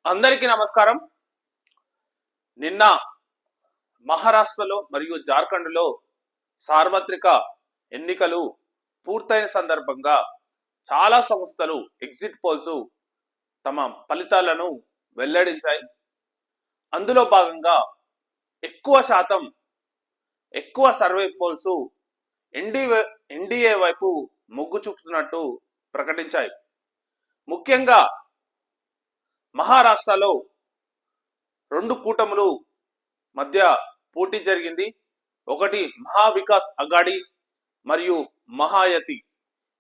అందరికీ నమస్కారం. నిన్న మహారాష్ట్రలో మరియు జార్ఖండ్లో సార్వత్రిక ఎన్నికలు పూర్తయిన సందర్భంగా చాలా సంస్థలు ఎగ్జిట్ పోల్స్ తమ ఫలితాలను వెల్లడించాయి. అందులో భాగంగా ఎక్కువ శాతం ఎక్కువ సర్వే పోల్స్ ఎన్డీఏ వైపు మొగ్గు చూపుతున్నట్టు ప్రకటించాయి. ముఖ్యంగా మహారాష్ట్రలో రెండు కూటములు మధ్య పోటీ జరిగింది. ఒకటి మహా వికాస్ అఘాడి మరియు మహాయతి.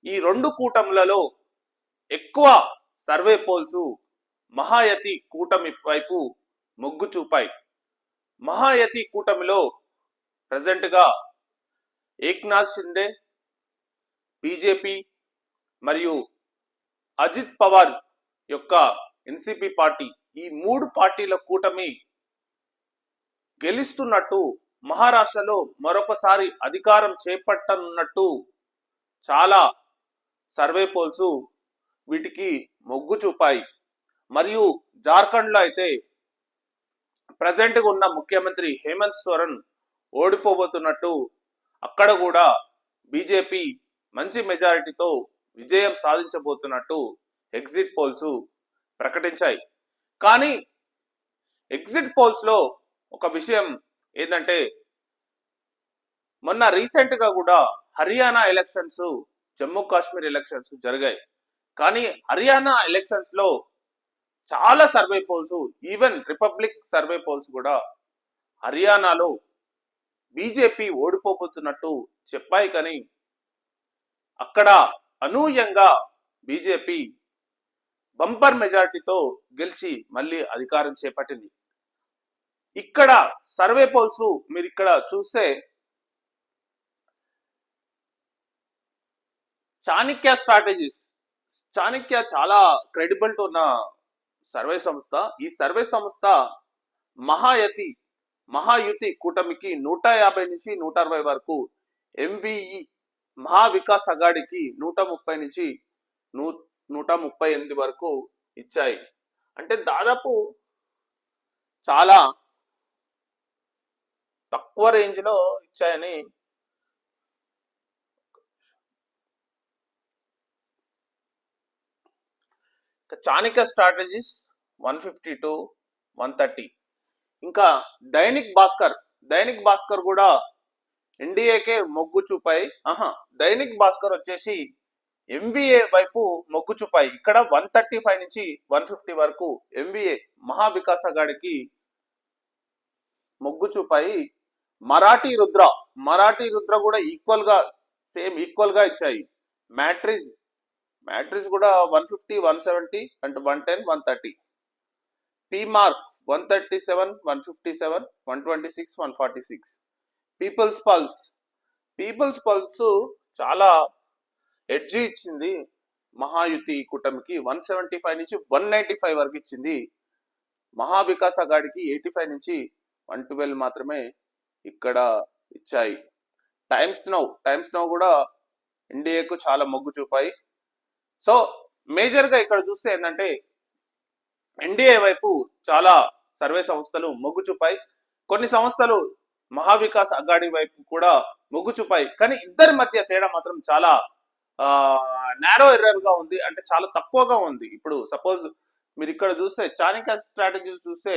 ఈ రెండు కూటములలో ఎక్కువ సర్వే పోల్స్ మహాయతి కూటమి వైపు మొగ్గు చూపాయి. మహాయతి కూటమిలో ప్రెసెంట్ గా ఏక్నాథ్ షిండే, బీజేపీ మరియు అజిత్ పవార్ యొక్క ఎన్సిపి పార్టీ, ఈ మూడు పార్టీల కూటమి గెలుస్తున్నట్టు, మహారాష్ట్రలో మరొకసారి అధికారం చేపట్టనున్నట్టు చాలా సర్వే పోల్స్ వీటికి మొగ్గు చూపాయి. మరియు జార్ఖండ్ లో అయితే ప్రజెంట్ గా ఉన్న ముఖ్యమంత్రి హేమంత్ సోరెన్ ఓడిపోబోతున్నట్టు, అక్కడ కూడా బీజేపీ మంచి మెజారిటీతో విజయం సాధించబోతున్నట్టు ఎగ్జిట్ పోల్స్ ప్రకటించాయి. కానీ ఎగ్జిట్ పోల్స్ లో ఒక విషయం ఏంటంటే, మొన్న రీసెంట్ గా కూడా హర్యానా ఎలక్షన్స్, జమ్మూ కాశ్మీర్ ఎలక్షన్స్ జరిగాయి. కానీ హర్యానా ఎలక్షన్స్ లో చాలా survey poles, even republic survey poles కూడా హర్యానాలో బీజేపీ ఓడిపోబోతున్నట్టు చెప్పాయి. కానీ అక్కడ అనూహ్యంగా బీజేపీ బంపర్ మెజారిటీతో గెలిచి మళ్ళీ అధికారం చేపట్టింది. ఇక్కడ సర్వే పోల్స్ మీరు ఇక్కడ చూస్తే చాణక్య స్ట్రాటజీస్, చాణక్య చాలా క్రెడిబిలిటీ ఉన్న సర్వే సంస్థ. ఈ సర్వే సంస్థ మహాయుతి కూటమికి 150 నుంచి 160 వరకు, ఎంవిఈ మహా వికాస్ అఘాడికి 130 నుంచి 138 వరకు ఇచ్చాయి. అంటే దాదాపు చాలా తక్కువ రేంజ్ లో ఇచ్చాయని చాణక్య స్ట్రాటజీస్ 150 to 130. ఇంకా దైనిక్ భాస్కర్ కూడా ఎన్డీఏకే మొగ్గు చూపాయి. దైనిక్ భాస్కర్ వచ్చేసి ఎంవిఏ వైపు మొగ్గు చూపాయి. ఇక్కడ 135 నుంచి 150 వరకు ఎంవిఏ మహా వికాస్ అఘాడికి మొగ్గు చూపాయి. మరాఠీ రుద్ర కూడా ఈక్వల్ గా ఇచ్చాయి. మ్యాట్రిక్స్ కూడా 150, 170 అంటే 110, 130. మార్క్ 137, 157, 126, 146. పీపుల్స్ పల్స్ చాలా ఎడ్జి ఇచ్చింది మహాయుతి కూటమికి. 175 నుంచి 195 వరకు ఇచ్చింది. మహా వికాస్ అఘాడికి 85 నుంచి 112 మాత్రమే ఇక్కడ ఇచ్చాయి. టైమ్స్ నౌ కూడా ఎన్డీఏకు చాలా మొగ్గు చూపాయి. సో మేజర్ గా ఇక్కడ చూస్తే ఏంటంటే, ఎన్డీఏ వైపు చాలా సర్వే సంస్థలు మొగ్గు చూపాయి. కొన్ని సంస్థలు మహా వికాస్ అఘాడి వైపు కూడా మొగ్గు చూపాయి. కానీ ఇద్దరి మధ్య తేడా మాత్రం చాలా నారో ఎర్రర్ గా ఉంది, అంటే చాలా తక్కువగా ఉంది. ఇప్పుడు సపోజ్ మీరు ఇక్కడ చూస్తే చాణక్య స్ట్రాటజీస్ చూస్తే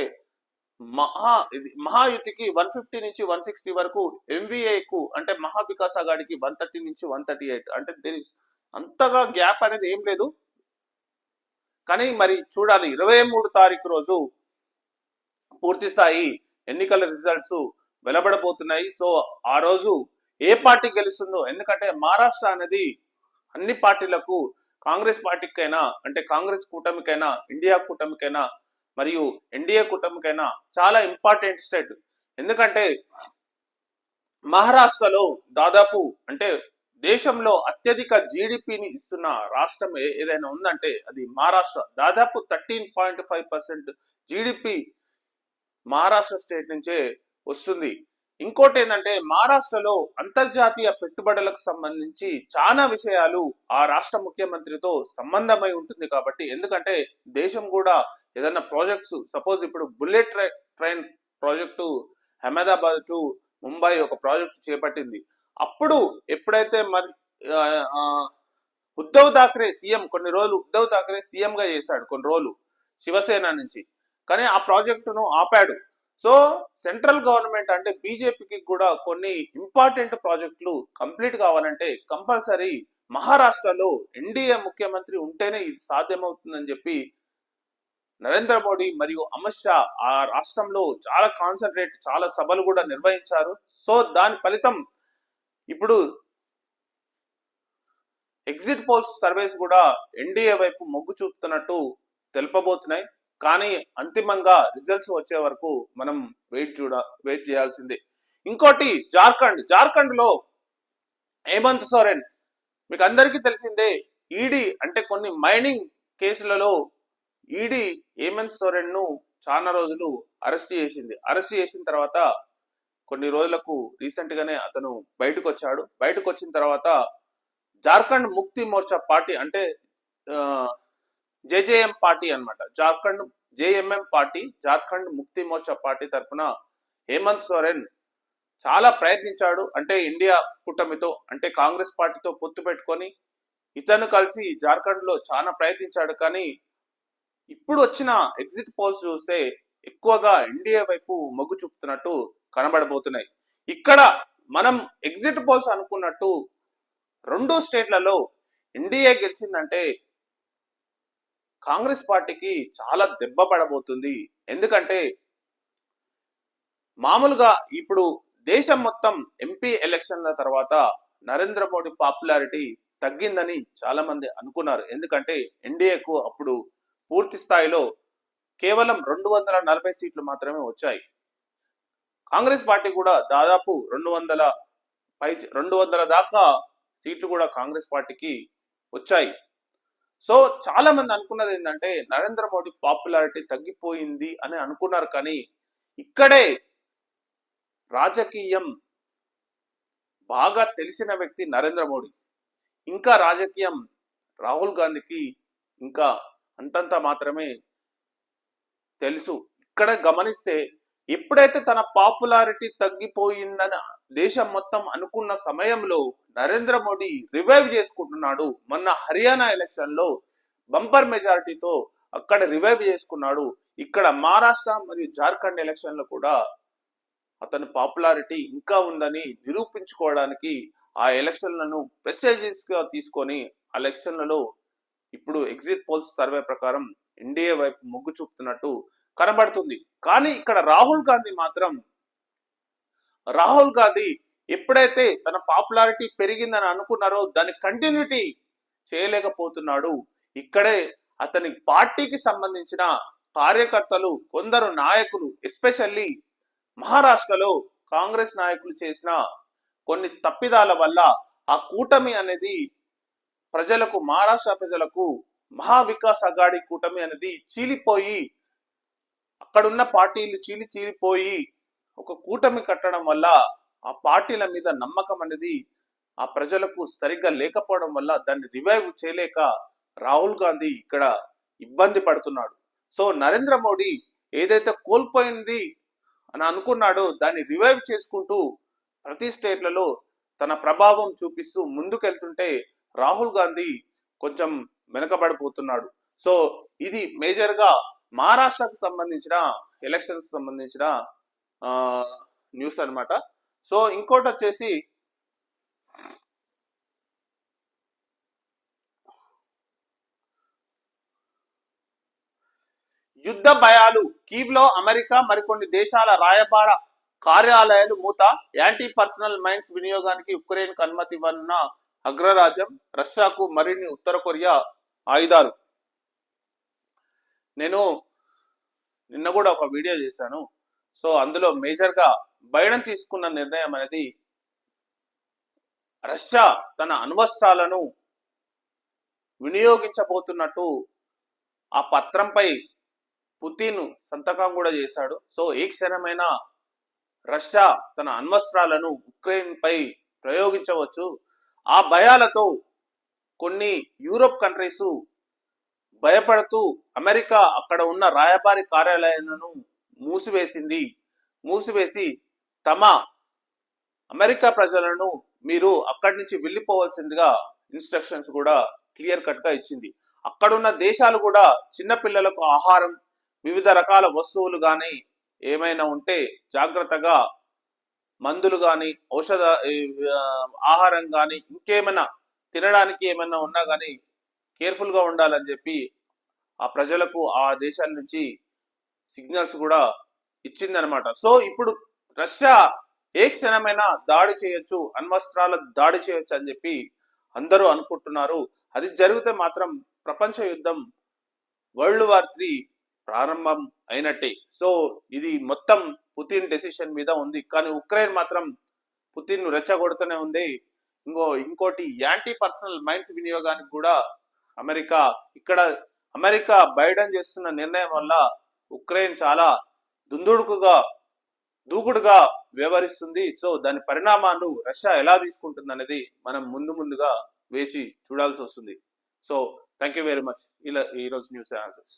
మహాయుతికి 150 నుంచి 160 వరకు, ఎంవిఏకు అంటే మహా వికాస్ అఘాడికి 130 నుంచి 138. అంటే అంతగా గ్యాప్ అనేది ఏం లేదు. కానీ మరి చూడాలి, 23 తారీఖు రోజు పూర్తి స్థాయి ఎన్నికల రిజల్ట్స్ వెలువడబోతున్నాయి. సో ఆ రోజు ఏ పార్టీ గెలుస్తుందో, ఎందుకంటే మహారాష్ట్ర అనేది అన్ని పార్టీలకు, కాంగ్రెస్ పార్టీకైనా అంటే కాంగ్రెస్ కూటమికైనా, ఇండియా కూటమికైనా మరియు ఎన్డీఏ కూటమికైనా చాలా ఇంపార్టెంట్ స్టేట్. ఎందుకంటే మహారాష్ట్రలో దాదాపు, అంటే దేశంలో అత్యధిక జీడిపిని ఇస్తున్న రాష్ట్రం ఏదైనా ఉందంటే అది మహారాష్ట్ర. దాదాపు 13.5% జీడిపి మహారాష్ట్ర స్టేట్ నుంచే వస్తుంది. ఇంకోటి ఏంటంటే, మహారాష్ట్రలో అంతర్జాతీయ పెట్టుబడులకు సంబంధించి చాలా విషయాలు ఆ రాష్ట్ర ముఖ్యమంత్రితో సంబంధమై ఉంటుంది. కాబట్టి ఎందుకంటే దేశం కూడా ఏదైనా ప్రాజెక్ట్స్, సపోజ్ ఇప్పుడు bullet train project Ahmedabad to Mumbai ఒక ప్రాజెక్ట్ చేపట్టింది. అప్పుడు ఎప్పుడైతే మరి ఆ, ఆ, ఉద్ధవ్ థాక్రే సీఎం, కొన్ని రోజులు ఉద్ధవ్ థాక్రే సీఎం గా చేశాడు కొన్ని రోజులు శివసేన నుంచి, కానీ ఆ ప్రాజెక్టును ఆపాడు. సో సెంట్రల్ గవర్నమెంట్ అంటే బీజేపీకి కూడా కొన్ని ఇంపార్టెంట్ ప్రాజెక్టులు కంప్లీట్ కావాలంటే కంపల్సరీ మహారాష్ట్రలో ఎన్డీఏ ముఖ్యమంత్రి ఉంటేనే ఇది సాధ్యమవుతుందని చెప్పి నరేంద్ర మోడీ మరియు అమిత్ షా ఆ రాష్ట్రంలో చాలా కాన్సన్ట్రేట్, చాలా సభలు కూడా నిర్వహించారు. సో దాని ఫలితం ఇప్పుడు ఎగ్జిట్ పోల్స్ సర్వేస్ కూడా ఎన్డీఏ వైపు మొగ్గు చూపుతున్నట్టు తెలుపబోతున్నాయి. కానీ అంతిమంగా రిజల్ట్స్ వచ్చే వరకు మనం వెయిట్ చేయాల్సిందే. ఇంకోటి జార్ఖండ్ లో హేమంత్ సోరెన్, మీకు అందరికీ తెలిసిందే, ఈడీ అంటే కొన్ని మైనింగ్ కేసులలో ఈడీ హేమంత్ సోరెన్ ను చాలా రోజులు అరెస్ట్ చేసిన తర్వాత కొన్ని రోజులకు రీసెంట్ గానే అతను బయటకు వచ్చాడు. బయటకు వచ్చిన తర్వాత జార్ఖండ్ ముక్తి మోర్చా పార్టీ అంటే జేజేఎం పార్టీ అన్నమాట, జార్ఖండ్ జేఎంఎం పార్టీ, జార్ఖండ్ ముక్తి మోర్చా పార్టీ తరఫున హేమంత్ సోరెన్ చాలా ప్రయత్నించాడు. అంటే ఇండియా కూటమితో అంటే కాంగ్రెస్ పార్టీతో పొత్తు పెట్టుకొని ఇతను కలిసి జార్ఖండ్ లో చాలా ప్రయత్నించాడు. కానీ ఇప్పుడు వచ్చిన ఎగ్జిట్ పోల్స్ చూస్తే ఎక్కువగా ఎన్డీఏ వైపు మొగ్గు చూపుతున్నట్టు కనబడబోతున్నాయి. ఇక్కడ మనం ఎగ్జిట్ పోల్స్ అనుకున్నట్టు రెండు స్టేట్లలో ఎన్డీఏ గెలిచిందంటే కాంగ్రెస్ పార్టీకి చాలా దెబ్బ పడబోతుంది. ఎందుకంటే మామూలుగా ఇప్పుడు దేశం మొత్తం ఎంపీ ఎలక్షన్ల తర్వాత నరేంద్ర మోడీ పాపులారిటీ తగ్గిందని చాలా మంది అనుకున్నారు. ఎందుకంటే ఎన్డీఏకు అప్పుడు పూర్తి స్థాయిలో కేవలం 240 సీట్లు మాత్రమే వచ్చాయి. కాంగ్రెస్ పార్టీ కూడా దాదాపు 200 దాకా సీట్లు కూడా కాంగ్రెస్ పార్టీకి వచ్చాయి. సో చాలా మంది అనుకున్నది ఏంటంటే నరేంద్ర మోడీ పాపులారిటీ తగ్గిపోయింది అని అనుకున్నారు. కానీ ఇక్కడే రాజకీయం బాగా తెలిసిన వ్యక్తి నరేంద్ర మోడీ, ఇంకా రాజకీయం రాహుల్ గాంధీకి ఇంకా అంతంత మాత్రమే తెలుసు. ఇక్కడ గమనిస్తే ఎప్పుడైతే తన పాపులారిటీ తగ్గిపోయిందని దేశం మొత్తం అనుకున్న సమయంలో నరేంద్ర మోడీ రివైవ్ చేసుకుంటున్నాడు. మొన్న హర్యానా ఎలక్షన్ లో బంపర్ మెజారిటీతో అక్కడ రివైవ్ చేసుకున్నాడు. ఇక్కడ మహారాష్ట్ర మరియు జార్ఖండ్ ఎలక్షన్ లో కూడా అతని పాపులారిటీ ఇంకా ఉందని నిరూపించుకోవడానికి ఆ ఎలక్షన్లను ప్రెస్టీజియస్ గా తీసుకొని ఆ ఎలక్షన్లలో ఇప్పుడు ఎగ్జిట్ పోల్స్ సర్వే ప్రకారం ఎన్డీఏ వైపు మొగ్గు చూపుతున్నట్టు కనబడుతుంది. కానీ ఇక్కడ రాహుల్ గాంధీ ఎప్పుడైతే తన పాపులారిటీ పెరిగిందని అనుకున్నారో దాని కంటిన్యూటీ చేయలేకపోతున్నాడు. ఇక్కడే అతని పార్టీకి సంబంధించిన కార్యకర్తలు, కొందరు నాయకులు, ఎస్పెషల్లీ మహారాష్ట్రలో కాంగ్రెస్ నాయకులు చేసిన కొన్ని తప్పిదాల వల్ల ఆ కూటమి అనేది ప్రజలకు, మహారాష్ట్ర ప్రజలకు మహా వికాస్ అఘాడీ కూటమి అనేది చీలిపోయి, అక్కడున్న పార్టీలు చీలిపోయి ఒక కూటమి కట్టడం వల్ల ఆ పార్టీల మీద నమ్మకం అనేది ఆ ప్రజలకు సరిగ్గా లేకపోవడం వల్ల దాన్ని రివైవ్ చేయలేక రాహుల్ గాంధీ ఇక్కడ ఇబ్బంది పడుతున్నాడు. సో నరేంద్ర మోడీ ఏదైతే కోల్పోయింది అని అనుకున్నాడో దాన్ని రివైవ్ చేసుకుంటూ ప్రతి స్టేట్లలో తన ప్రభావం చూపిస్తూ ముందుకెళ్తుంటే రాహుల్ గాంధీ కొంచెం వెనకబడిపోతున్నాడు. సో ఇది మేజర్ గా మహారాష్ట్రకు సంబంధించిన ఎలక్షన్స్ సంబంధించిన న్యూస్ అన్నమాట. సో ఇంకోటి వచ్చేసి యుద్ధ భయాలు, కీవ్ లో అమెరికా మరికొన్ని దేశాల రాయబార కార్యాలయాలు మూత, యాంటీ పర్సనల్ మైన్స్ వినియోగానికి ఉక్రెయిన్ కు అనుమతి ఇవ్వనున్న అగ్రరాజ్యం, రష్యాకు మరిన్ని ఉత్తర కొరియా ఆయుధాలు. నేను నిన్న కూడా ఒక వీడియో చేశాను. సో అందులో మేజర్ గా బైడెన్ తీసుకున్న నిర్ణయం అనేది రష్యా తన అణ్వస్త్రాలను వినియోగించబోతున్నట్టు ఆ పత్రంపై పుతిన్ సంతకం కూడా చేశాడు. సో ఏ క్షణమైనా రష్యా తన అణ్వస్త్రాలను ఉక్రెయిన్ పై ప్రయోగించవచ్చు. ఆ భయాలతో కొన్ని యూరోప్ కంట్రీస్ భయపడుతూ అమెరికా అక్కడ ఉన్న రాయబారి కార్యాలయాలను మూసివేసి తమ అమెరికా ప్రజలను మీరు అక్కడి నుంచి వెళ్ళిపోవాల్సిందిగా ఇన్స్ట్రక్షన్స్ కూడా క్లియర్ కట్ గా ఇచ్చింది. అక్కడున్న దేశాలు కూడా చిన్న పిల్లలకు ఆహారం, వివిధ రకాల వస్తువులు కానీ ఏమైనా ఉంటే జాగ్రత్తగా మందులు కానీ ఔషధ ఆహారం కానీ ఇంకేమైనా తినడానికి ఏమైనా ఉన్నా కానీ కేర్ఫుల్ గా ఉండాలని చెప్పి ఆ ప్రజలకు ఆ దేశాల నుంచి సిగ్నల్స్ కూడా ఇచ్చిందనమాట. సో ఇప్పుడు రష్యా ఏ క్షణమైనా దాడి చేయొచ్చు, అణ్వస్త్రాల దాడి చేయొచ్చు అని చెప్పి అందరూ అనుకుంటున్నారు. అది జరిగితే మాత్రం ప్రపంచ యుద్ధం వరల్డ్ వార్ 3 ప్రారంభం అయినట్టే. సో ఇది మొత్తం పుతిన్ డెసిషన్ మీద ఉంది. కానీ ఉక్రెయిన్ మాత్రం పుతిన్ రెచ్చగొడుతూనే ఉంది. ఇంకోటి యాంటీ పర్సనల్ మైన్స్ వినియోగానికి కూడా అమెరికా బైడెన్ చేస్తున్న నిర్ణయం వల్ల ఉక్రెయిన్ చాలా దూకుడుగా వ్యవహరిస్తుంది. సో దాని పరిణామాలు రష్యా ఎలా తీసుకుంటుంది అనేది మనం ముందుగా వేచి చూడాల్సి వస్తుంది. So thank you very much. ఇలా ఈరోజు న్యూస్ ఆన్సర్స్.